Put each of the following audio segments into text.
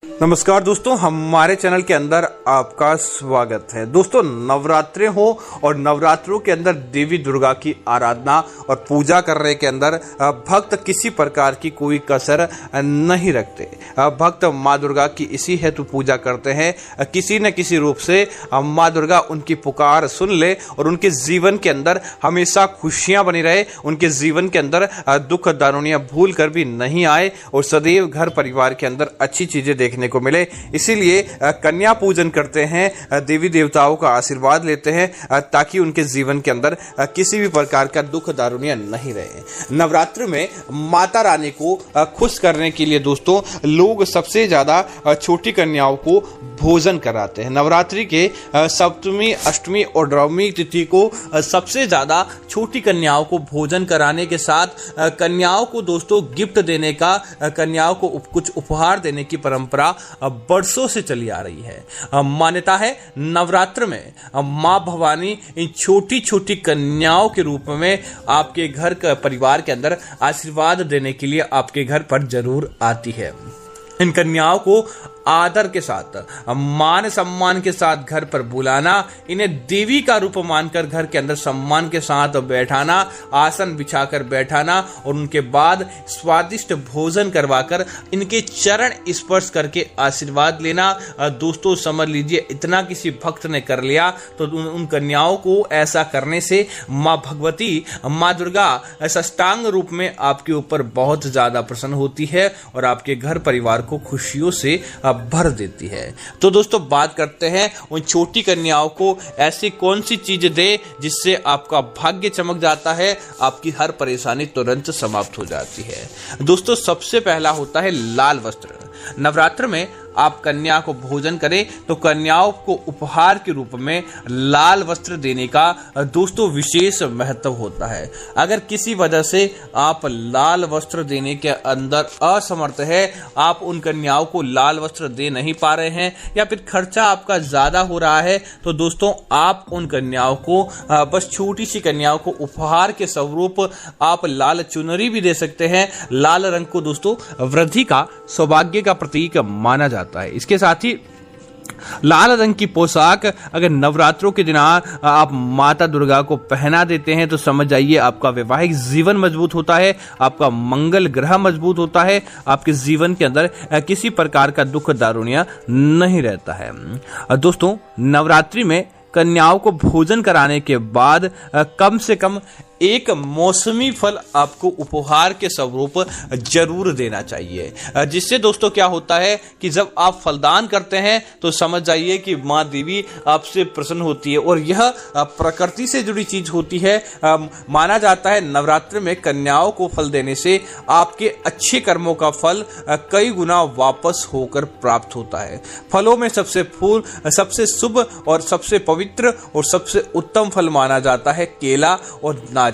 नमस्कार दोस्तों, हमारे चैनल के अंदर आपका स्वागत है। दोस्तों, नवरात्रे हो और नवरात्रों के अंदर देवी दुर्गा की आराधना और पूजा करने के अंदर भक्त किसी प्रकार की कोई कसर नहीं रखते। भक्त माँ दुर्गा की इसी हेतु पूजा करते हैं, किसी न किसी रूप से माँ दुर्गा उनकी पुकार सुन ले और उनके जीवन के अंदर हमेशा खुशियां बनी रहे, उनके जीवन के अंदर दुख दारुणियां भूल कर भी नहीं आए और सदैव घर परिवार के अंदर अच्छी चीजें देखने को मिले। इसीलिए कन्या पूजन करते हैं, देवी देवताओं का आशीर्वाद लेते हैं ताकि उनके जीवन के अंदर किसी भी प्रकार का दुख दारुणियां नहीं रहे। नवरात्र में माता रानी को खुश करने के लिए दोस्तों लोग सबसे ज्यादा छोटी कन्याओं को भोजन कराते हैं। नवरात्रि के सप्तमी, अष्टमी और नवमी तिथि को सबसे ज्यादा छोटी कन्याओं को भोजन कराने के साथ कन्याओं को दोस्तों गिफ्ट देने का, कन्याओं को कुछ उपहार देने की परंपरा बरसों से चली आ रही है। मान्यता है नवरात्र में मां भवानी इन छोटी छोटी कन्याओं के रूप में आपके घर का परिवार के अंदर आशीर्वाद देने के लिए आपके घर पर जरूर आती है। इन कन्याओं को आदर के साथ, मान सम्मान के साथ घर पर बुलाना, इन्हें देवी का रूप मानकर घर के अंदर सम्मान के साथ बैठाना, आसन बिछाकर बैठाना और उनके बाद स्वादिष्ट भोजन करवाकर इनके चरण स्पर्श करके आशीर्वाद लेना। दोस्तों समझ लीजिए, इतना किसी भक्त ने कर लिया तो उन कन्याओं को ऐसा करने से माँ भगवती, माँ दुर्गा साष्टांग रूप में आपके ऊपर बहुत ज्यादा प्रसन्न होती है और आपके घर परिवार को खुशियों से भर देती है। तो दोस्तों बात करते हैं उन छोटी कन्याओं को ऐसी कौन सी चीज दे जिससे आपका भाग्य चमक जाता है, आपकी हर परेशानी तुरंत समाप्त हो जाती है। दोस्तों सबसे पहला होता है लाल वस्त्र। नवरात्र में आप कन्या को भोजन करें तो कन्याओं को उपहार के रूप में लाल वस्त्र देने का दोस्तों विशेष महत्व होता है। अगर किसी वजह से आप लाल वस्त्र देने के अंदर असमर्थ है, आप उन कन्याओं को लाल वस्त्र दे नहीं पा रहे हैं या फिर खर्चा आपका ज्यादा हो रहा है, तो दोस्तों आप उन कन्याओं को बस छोटी सी कन्याओं को उपहार के स्वरूप आप लाल चुनरी भी दे सकते हैं। लाल रंग को दोस्तों वृद्धि का, सौभाग्य का प्रतीक माना जाता है। इसके साथ ही लाल रंग की पोशाक अगर नवरात्रों के दिन आप माता दुर्गा को पहना देते हैं तो समझ जाइए आपका वैवाहिक जीवन मजबूत होता है, आपका मंगल ग्रह मजबूत होता है, आपके जीवन के अंदर किसी प्रकार का दुख दारुणिया नहीं रहता है। दोस्तों नवरात्रि में कन्याओं को भोजन कराने के बाद कम से कम एक मौसमी फल आपको उपहार के स्वरूप जरूर देना चाहिए, जिससे दोस्तों क्या होता है कि जब आप फलदान करते हैं तो समझ जाइए कि माँ देवी आपसे प्रसन्न होती है और यह प्रकृति से जुड़ी चीज होती है। माना जाता है नवरात्र में कन्याओं को फल देने से आपके अच्छे कर्मों का फल कई गुना वापस होकर प्राप्त होता है। फलों में सबसे शुभ और सबसे पवित्र और सबसे उत्तम फल माना जाता है केला और नारियल।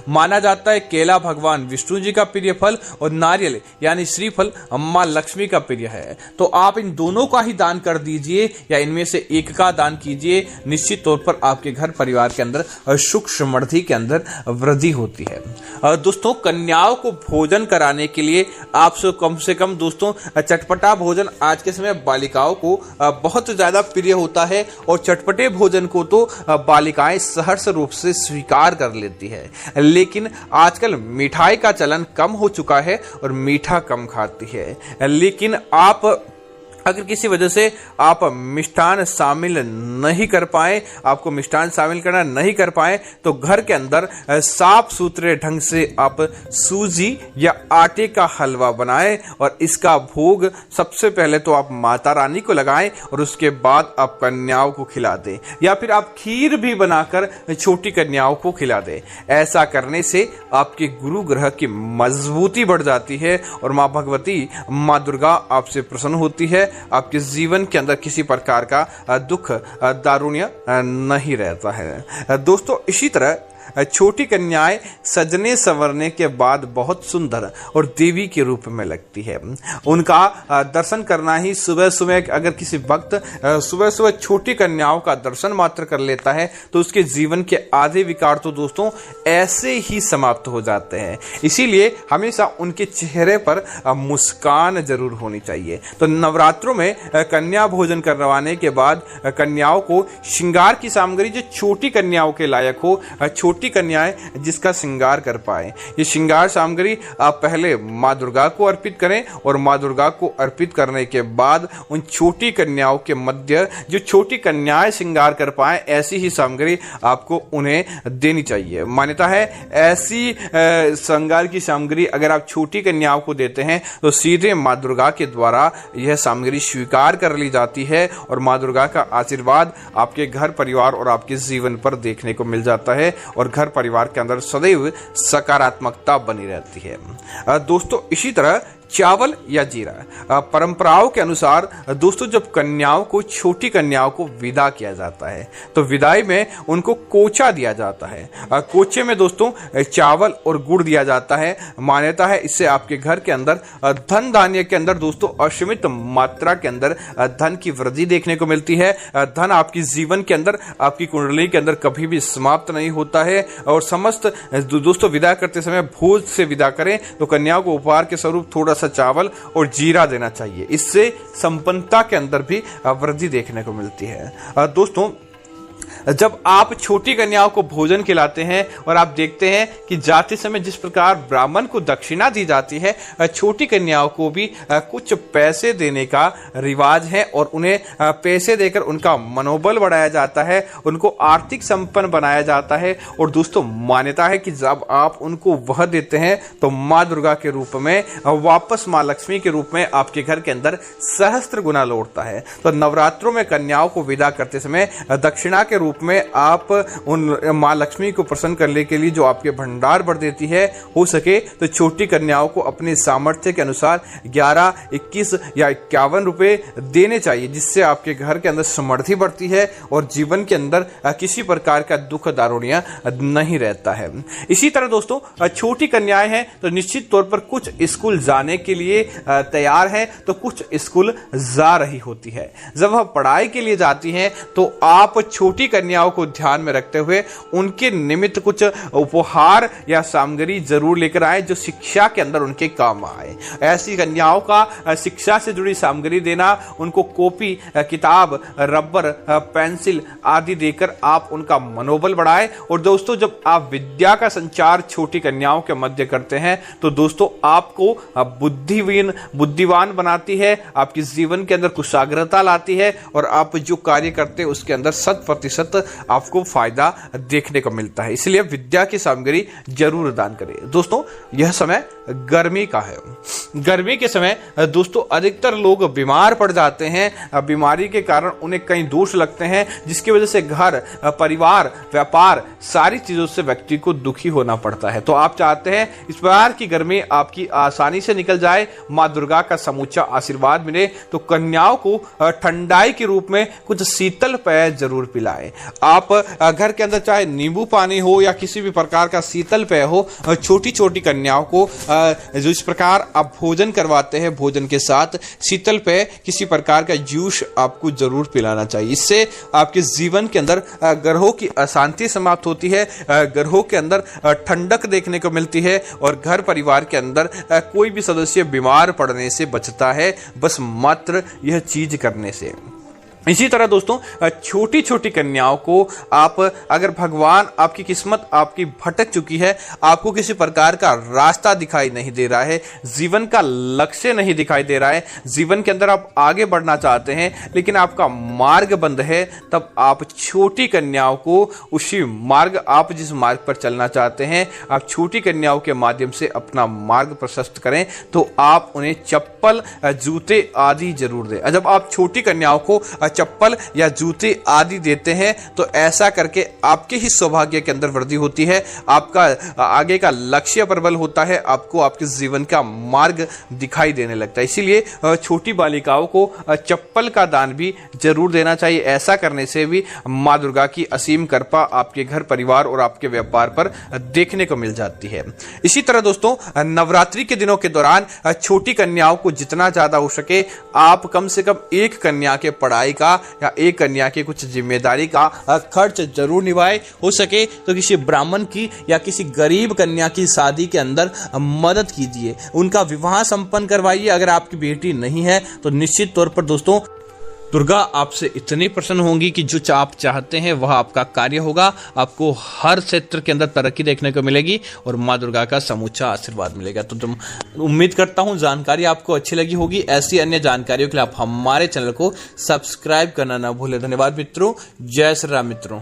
माना जाता है केला भगवान विष्णु जी का प्रिय फल और नारियल यानी श्रीफल अम्मा लक्ष्मी का प्रिय है। तो आप इन दोनों का ही दान कर दीजिए या इनमें से एक का दान कीजिए, निश्चित तौर पर आपके घर परिवार के अंदर सुख समृद्धि के अंदर वृद्धि होती है। दोस्तों कन्याओं को भोजन कराने के लिए आप कम से कम दोस्तों चटपटा भोजन आज के समय बालिकाओं को बहुत ज्यादा प्रिय होता है और चटपटे भोजन को तो बालिकाएं सहर्ष रूप से स्वीकार कर लेती है। लेकिन आजकल मिठाई का चलन कम हो चुका है और मीठा कम खाती है। लेकिन आप अगर किसी वजह से आप मिष्ठान शामिल नहीं कर पाए, आपको मिष्ठान शामिल करना नहीं कर पाए, तो घर के अंदर साफ सुथरे ढंग से आप सूजी या आटे का हलवा बनाएं और इसका भोग सबसे पहले तो आप माता रानी को लगाएं और उसके बाद आप कन्याओं को खिला दें या फिर आप खीर भी बनाकर छोटी कन्याओं को खिला दें। ऐसा करने से आपके गुरु ग्रह की मजबूती बढ़ जाती है और माँ भगवती, माँ दुर्गा आपसे प्रसन्न होती है। आपके जीवन के अंदर किसी प्रकार का दुख दारुण्य नहीं रहता है। दोस्तों इसी तरह छोटी कन्याएं सजने संवरने के बाद बहुत सुंदर और देवी के रूप में लगती है। उनका दर्शन करना ही सुबह सुबह, अगर किसी वक्त सुबह सुबह छोटी कन्याओं का दर्शन मात्र कर लेता है तो उसके जीवन के आधे विकार तो दोस्तों ऐसे ही समाप्त हो जाते हैं। इसीलिए हमेशा उनके चेहरे पर मुस्कान जरूर होनी चाहिए। तो नवरात्रों में कन्या भोजन करवाने के बाद कन्याओं को श्रृंगार की सामग्री जो छोटी कन्याओं के लायक हो, छोटी कन्याएं जिसका श्रृंगार कर पाए, ये श्रृंगार सामग्री आप पहले माँ दुर्गा को अर्पित करें और माँ दुर्गा को अर्पित करने के बाद उन छोटी कन्याओं के मध्य जो छोटी कन्याएं श्रृंगार कर पाए ऐसी ही सामग्री आपको उन्हें देनी चाहिए। मान्यता है ऐसी श्रृंगार की सामग्री अगर आप छोटी कन्याओं को देते हैं तो सीधे माँ दुर्गा के द्वारा यह सामग्री स्वीकार कर ली जाती है और माँ दुर्गा का आशीर्वाद आपके घर परिवार और आपके जीवन पर देखने को मिल जाता है और घर परिवार के अंदर सदैव सकारात्मकता बनी रहती है। दोस्तों इसी तरह चावल या जीरा, परंपराओं के अनुसार दोस्तों जब कन्याओं को, छोटी कन्याओं को विदा किया जाता है तो विदाई में उनको कोचा दिया जाता है। कोचे में दोस्तों चावल और गुड़ दिया जाता है। मान्यता है इससे आपके घर के अंदर धन धान्य के अंदर दोस्तों असीमित मात्रा के अंदर धन की वृद्धि देखने को मिलती है। धन आपकी जीवन के अंदर, आपकी कुंडली के अंदर कभी भी समाप्त नहीं होता है। और समस्त दोस्तों विदा करते समय भोज से विदा करें तो कन्याओं को उपहार के स्वरूप थोड़ा सा चावल और जीरा देना चाहिए। इससे संपन्नता के अंदर भी वृद्धि देखने को मिलती है। दोस्तों जब आप छोटी कन्याओं को भोजन खिलाते हैं और आप देखते हैं कि जाते समय जिस प्रकार ब्राह्मण को दक्षिणा दी जाती है, छोटी कन्याओं को भी कुछ पैसे देने का रिवाज है और उन्हें पैसे देकर उनका मनोबल बढ़ाया जाता है, उनको आर्थिक संपन्न बनाया जाता है। और दोस्तों मान्यता है कि जब आप उनको वह देते हैं तो माँ दुर्गा के रूप में वापस माँ लक्ष्मी के रूप में आपके घर के अंदर सहस्त्र गुना लौटता है। तो नवरात्रों में कन्याओं को विदा करते समय दक्षिणा के रूप में आप उन माँ लक्ष्मी को प्रसन्न करने के लिए जो आपके भंडार भर देती है, हो सके तो छोटी कन्याओं को अपने सामर्थ्य के अनुसार 11, 21 या 51 रुपए देने चाहिए, जिससे आपके घर के अंदर समृद्धि बढ़ती है और जीवन के अंदर किसी प्रकार का दुख दारुणिया नहीं रहता है। इसी तरह दोस्तों छोटी कन्याएं हैं तो निश्चित तौर पर कुछ स्कूल जाने के लिए तैयार है तो कुछ स्कूल जा रही होती है। जब वह पढ़ाई के लिए जाती हैं तो आप छोटी कन्याओं को ध्यान में रखते हुए उनके निमित्त कुछ उपहार या सामग्री जरूर लेकर आए जो शिक्षा के अंदर उनके काम आए। ऐसी कन्याओं का शिक्षा से जुड़ी सामग्री देना, उनको कॉपी, किताब, रबर, पेंसिल आदि देकर आप उनका मनोबल बढ़ाएं। और दोस्तों जब आप विद्या का संचार छोटी कन्याओं के मध्य करते हैं तो दोस्तों आपको बुद्धिवान बनाती है, आपके जीवन के अंदर कुशाग्रता लाती है और आप जो कार्य करते हैं उसके अंदर 100% आपको फायदा देखने को मिलता है। इसलिए विद्या की सामग्री जरूर दान करें। दोस्तों यह समय गर्मी का है। गर्मी के समय दोस्तों अधिकतर लोग बीमार पड़ जाते हैं। बीमारी के कारण उन्हें कई दोष लगते हैं जिसकी वजह से घर, परिवार, व्यापार सारी चीजों से व्यक्ति को दुखी होना पड़ता है। तो आप चाहते हैं इस बार की गर्मी आपकी आसानी से निकल जाए, माँ दुर्गा का समूचा आशीर्वाद मिले, तो कन्याओं को ठंडाई के रूप में कुछ शीतल पेय जरूर पिलाएं। आप घर के अंदर चाहे नींबू पानी हो या किसी भी प्रकार का शीतल पेय हो, छोटी छोटी कन्याओं को जो इस प्रकार आप भोजन करवाते हैं, भोजन के साथ शीतल पेय, किसी प्रकार का जूस आपको जरूर पिलाना चाहिए। इससे आपके जीवन के अंदर ग्रहों की अशांति समाप्त होती है, ग्रहों के अंदर ठंडक देखने को मिलती है और घर परिवार के अंदर कोई भी सदस्य बीमार पड़ने से बचता है, बस मात्र यह चीज करने से। इसी तरह दोस्तों छोटी छोटी कन्याओं को आप, अगर भगवान आपकी किस्मत आपकी भटक चुकी है, आपको किसी प्रकार का रास्ता दिखाई नहीं दे रहा है, जीवन का लक्ष्य नहीं दिखाई दे रहा है, जीवन के अंदर आप आगे बढ़ना चाहते हैं लेकिन आपका मार्ग बंद है, तब आप छोटी कन्याओं को उसी मार्ग, आप जिस मार्ग पर चलना चाहते हैं, आप छोटी कन्याओं के माध्यम से अपना मार्ग प्रशस्त करें। तो आप उन्हें चप्पल, जूते आदि जरूर दें। जब आप छोटी कन्याओं को चप्पल या जूते आदि देते हैं तो ऐसा करके आपके ही सौभाग्य के अंदर वृद्धि होती है, आपका आगे का लक्ष्य प्रबल होता है, आपको आपके जीवन का मार्ग दिखाई देने लगता है। इसीलिए छोटी बालिकाओं को चप्पल का दान भी जरूर देना चाहिए। ऐसा करने से भी माँ दुर्गा की असीम कृपा आपके घर परिवार और आपके व्यापार पर देखने को मिल जाती है। इसी तरह दोस्तों, नवरात्रि के दिनों के दौरान छोटी कन्याओं को जितना ज्यादा हो सके आप कम से कम एक कन्या के पढ़ाई का या एक कन्या की कुछ जिम्मेदारी का खर्च जरूर निभाए। हो सके तो किसी ब्राह्मण की या किसी गरीब कन्या की शादी के अंदर मदद कीजिए, उनका विवाह संपन्न करवाइए। अगर आपकी बेटी नहीं है तो निश्चित तौर पर दोस्तों दुर्गा आपसे इतनी प्रसन्न होंगी कि जो आप चाहते हैं वह आपका कार्य होगा। आपको हर क्षेत्र के अंदर तरक्की देखने को मिलेगी और माँ दुर्गा का समूचा आशीर्वाद मिलेगा। तो तुम उम्मीद करता हूं जानकारी आपको अच्छी लगी होगी। ऐसी अन्य जानकारियों के लिए आप हमारे चैनल को सब्सक्राइब करना ना भूलें। धन्यवाद मित्रों। जय श्री राम मित्रों।